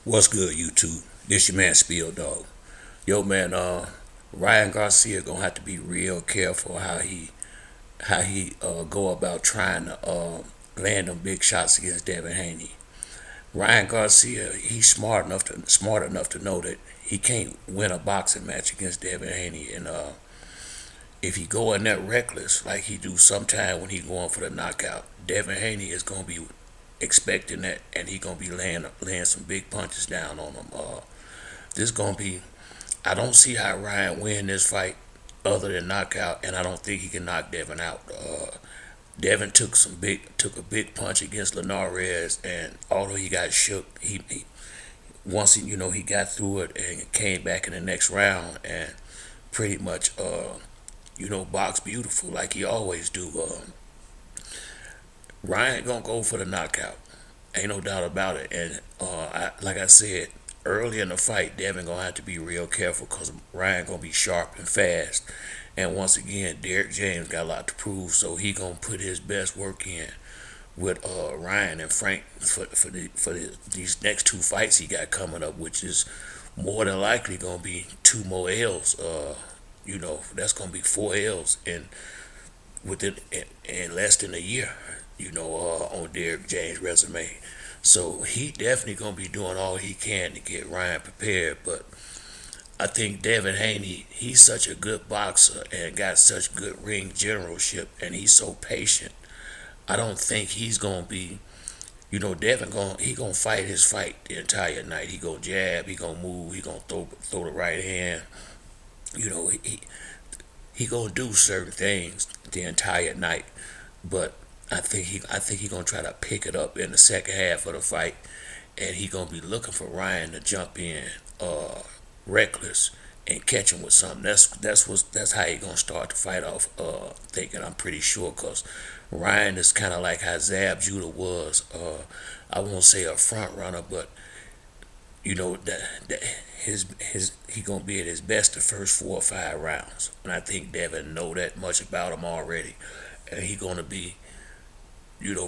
What's good, YouTube? This your man Spill Dog. Yo, man. Ryan Garcia gonna have to be real careful how he go about trying to land them big shots against Devin Haney. Ryan Garcia, he's smart enough to know that he can't win a boxing match against Devin Haney, and if he go in that reckless like he do sometime when he going for the knockout, Devin Haney is gonna be expecting that, and he gonna be laying some big punches down on him. This gonna be. I don't see how Ryan win this fight other than knockout, and I don't think he can knock Devin out. Devin took a big punch against Linares, and although he got shook, he once he got through it and came back in the next round and pretty much box beautiful like he always do. Ryan gonna go for the knockout. Ain't no doubt about it. And like I said early in the fight, Devin gonna have to be real careful because Ryan gonna be sharp and fast. And once again, Derek James got a lot to prove, so he gonna put his best work in with Ryan and Frank for these next two fights he got coming up, which is more than likely gonna be two more L's. That's gonna be four L's in less than a year, on Derek James' resume. So he definitely gonna be doing all he can to get Ryan prepared. But I think Devin Haney, he's such a good boxer and got such good ring generalship, and he's so patient. I don't think he's gonna be, Devin gonna fight his fight the entire night. He gonna jab, he gonna move, he gonna throw the right hand. You know, he gonna do certain things the entire night, but I think he gonna try to pick it up in the second half of the fight, and he gonna be looking for Ryan to jump in, reckless, and catch him with something. That's how he gonna start the fight off. Thinking I'm pretty sure, cause Ryan is kind of like how Zab Judah was. I won't say a front runner, but that his he gonna be at his best the first 4 or 5 rounds, and I think Devin know that much about him already, and he gonna be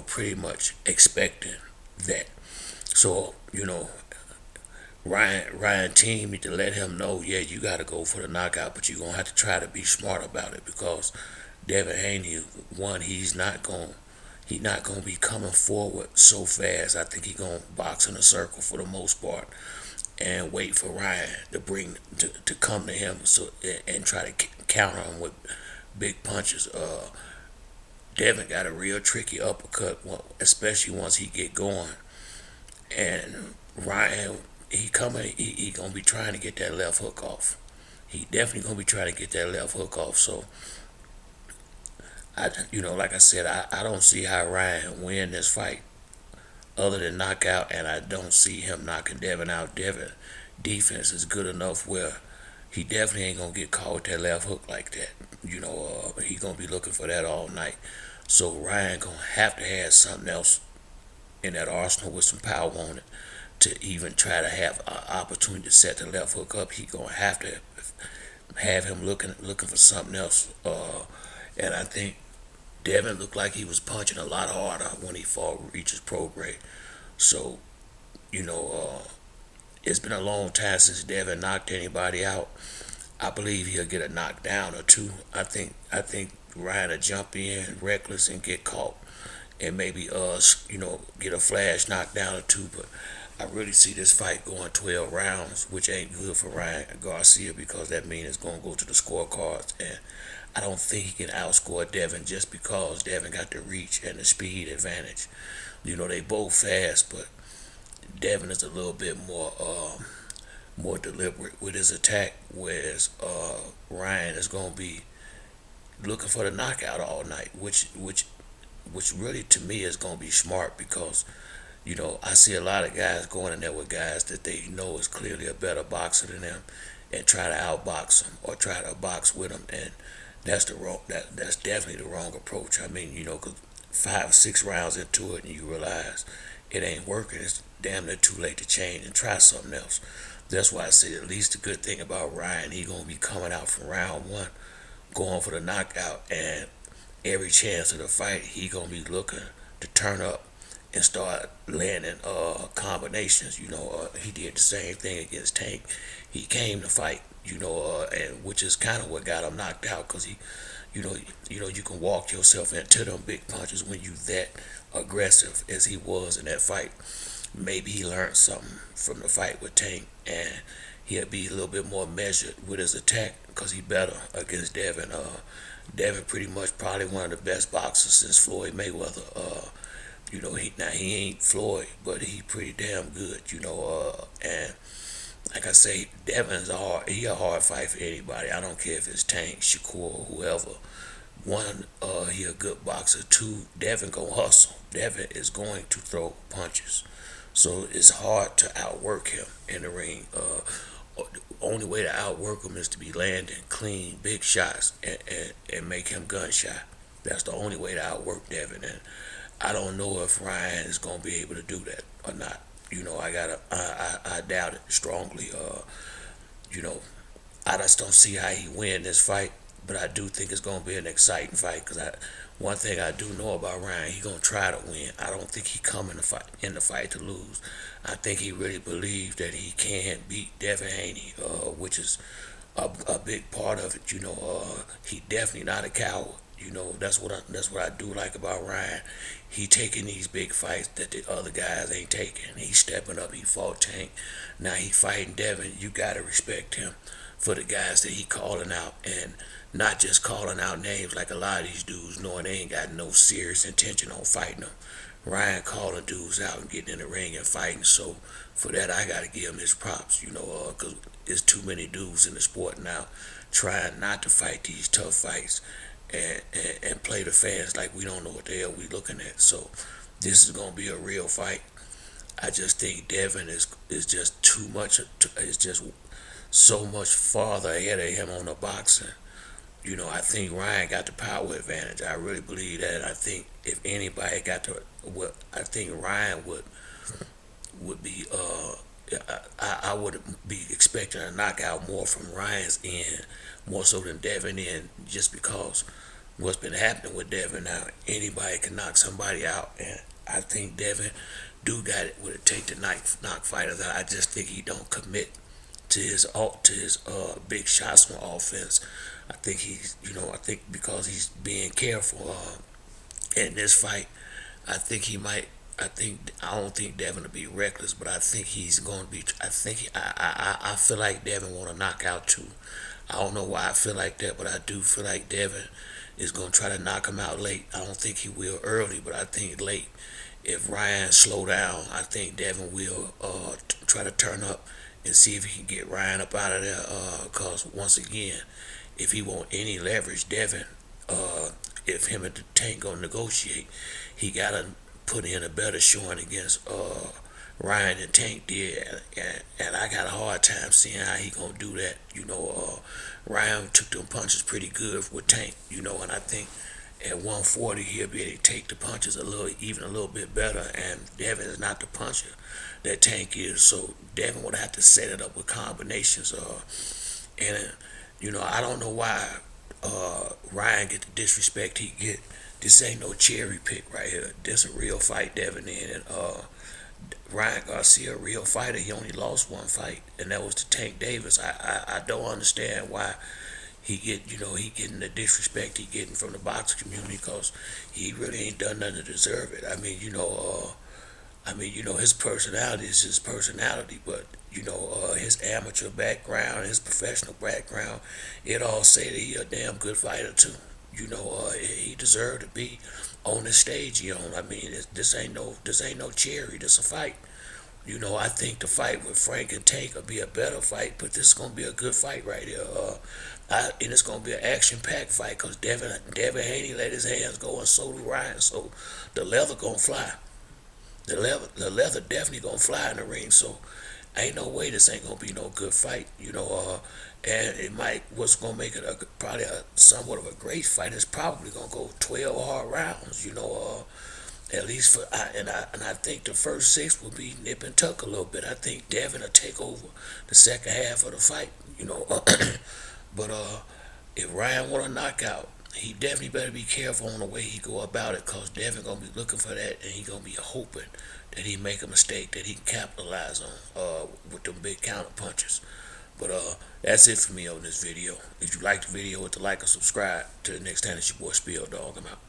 pretty much expecting that. So Ryan team need to let him know, yeah, you got to go for the knockout, but you're gonna have to try to be smart about it because Devin Haney, one, he not gonna be coming forward so fast. I think he gonna box in a circle for the most part and wait for Ryan to come to him and try to counter him with big punches. Devin got a real tricky uppercut, especially once he get going. And Ryan, he gonna be trying to get that left hook off. He definitely gonna be trying to get that left hook off. So like I said, I don't see how Ryan win this fight other than knockout, and I don't see him knocking Devin out. Devin defense is good enough where he definitely ain't gonna get caught with that left hook like that. He gonna be looking for that all night. So Ryan gonna have to have something else in that arsenal with some power on it to even try to have an opportunity to set the left hook up. He gonna have to have him looking for something else. And I think Devin looked like he was punching a lot harder when he fought Regis Prograis. So you know, it's been a long time since Devin knocked anybody out. I believe he'll get a knockdown or two. I think Ryan will jump in reckless and get caught, and maybe get a flash knockdown or two. But I really see this fight going 12 rounds, which ain't good for Ryan Garcia because that means it's gonna go to the scorecards, and I don't think he can outscore Devin just because Devin got the reach and the speed advantage. They both fast, but Devin is a little bit more deliberate with his attack, whereas Ryan is gonna be looking for the knockout all night, which really to me is gonna be smart because I see a lot of guys going in there with guys that they know is clearly a better boxer than them and try to outbox them or try to box with them, and that's definitely the wrong approach. I mean, 'cause 5 or 6 rounds into it and you realize it ain't working, it's damn near too late to change and try something else. That's why I say at least the good thing about Ryan, he gonna be coming out from round one, going for the knockout, and every chance of the fight, he gonna be looking to turn up and start landing combinations. He did the same thing against Tank. He came to fight, and which is kind of what got him knocked out because you know, you can walk yourself into them big punches when you that aggressive as he was in that fight. Maybe he learned something from the fight with Tank, and he'll be a little bit more measured with his attack because he better against Devin. Devin pretty much probably one of the best boxers since Floyd Mayweather. He ain't Floyd, but he pretty damn good. And like I say, he a hard fight for anybody. I don't care if it's Tank, Shakur, whoever. One, he a good boxer. Two, Devin gonna hustle. Devin is going to throw punches, so it's hard to outwork him in the ring. The only way to outwork him is to be landing clean, big shots and make him gun shy. That's the only way to outwork Devin, and I don't know if Ryan is gonna be able to do that or not. I doubt it strongly. I just don't see how he win this fight, but I do think it's gonna be an exciting fight because one thing I do know about Ryan, he gonna try to win. I don't think he come in the fight to lose. I think he really believes that he can beat Devin Haney, which is a big part of it. He definitely not a coward. That's what I do like about Ryan. He taking these big fights that the other guys ain't taking. He stepping up. He fought Tank. Now he fighting Devin. You gotta respect him for the guys that he calling out, and not just calling out names like a lot of these dudes, knowing they ain't got no serious intention on fighting them. Ryan calling dudes out and getting in the ring and fighting. So for that, I gotta give him his props. Because there's too many dudes in the sport now trying not to fight these tough fights and play the fans like we don't know what the hell we looking at. So this is gonna be a real fight. I just think Devin is just too much. Is just so much farther ahead of him on the boxing. I think Ryan got the power advantage. I really believe that. I think if anybody got I think Ryan would be. I would be expecting a knockout more from Ryan's end, more so than Devin end, just because what's been happening with Devin now. Anybody can knock somebody out, and I think Devin do got it what it take to knock fighters out. I just think he don't commit to his big shots on offense. I think I think because he's being careful in this fight, I think he might. I don't think Devin will be reckless, but I think he's going to be. I feel like Devin want to knock out too. I don't know why I feel like that, but I do feel like Devin is going to try to knock him out late. I don't think he will early, but I think late. If Ryan slow down, I think Devin will try to turn up and see if he can get Ryan up out of there. Cause once again, if he want any leverage, Devin, if him and the Tank gonna negotiate, he gotta put in a better showing against Ryan and Tank did, and I got a hard time seeing how he gonna do that. Ryan took them punches pretty good with Tank, and I think at 140 he'll be able to take the punches even a little bit better, and Devin is not the puncher that Tank is, so Devin would have to set it up with combinations. And I don't know why Ryan get the disrespect he get. This ain't no cherry pick right here. This a real fight, Devin in, and Ryan Garcia, a real fighter. He only lost one fight, and that was to Tank Davis. I don't understand why he getting the disrespect he getting from the boxing community, because he really ain't done nothing to deserve it. His personality is his personality, but his amateur background, his professional background, it all say that he a damn good fighter too. He deserved to be on the stage he on. This ain't no cherry. This a fight. I think the fight with Frank and Tank will be a better fight, but this is gonna be a good fight right here. And it's gonna be an action-packed fight because Devin Haney let his hands go, and so do Ryan. So the leather gonna fly. The leather definitely gonna fly in the ring. So ain't no way this ain't gonna be no good fight. And it might what's gonna make it probably somewhat of a great fight. It's probably gonna go 12 hard rounds. At least I think the first 6 will be nip and tuck a little bit. I think Devin will take over the second half of the fight. But if Ryan want a knockout, he definitely better be careful on the way he go about it, cause Devin gonna be looking for that, and he gonna be hoping that he make a mistake that he can capitalize on with them big counter punches. But that's it for me on this video. If you like the video, hit the like and subscribe. Till the next time, it's your boy Spill Dog. I'm out.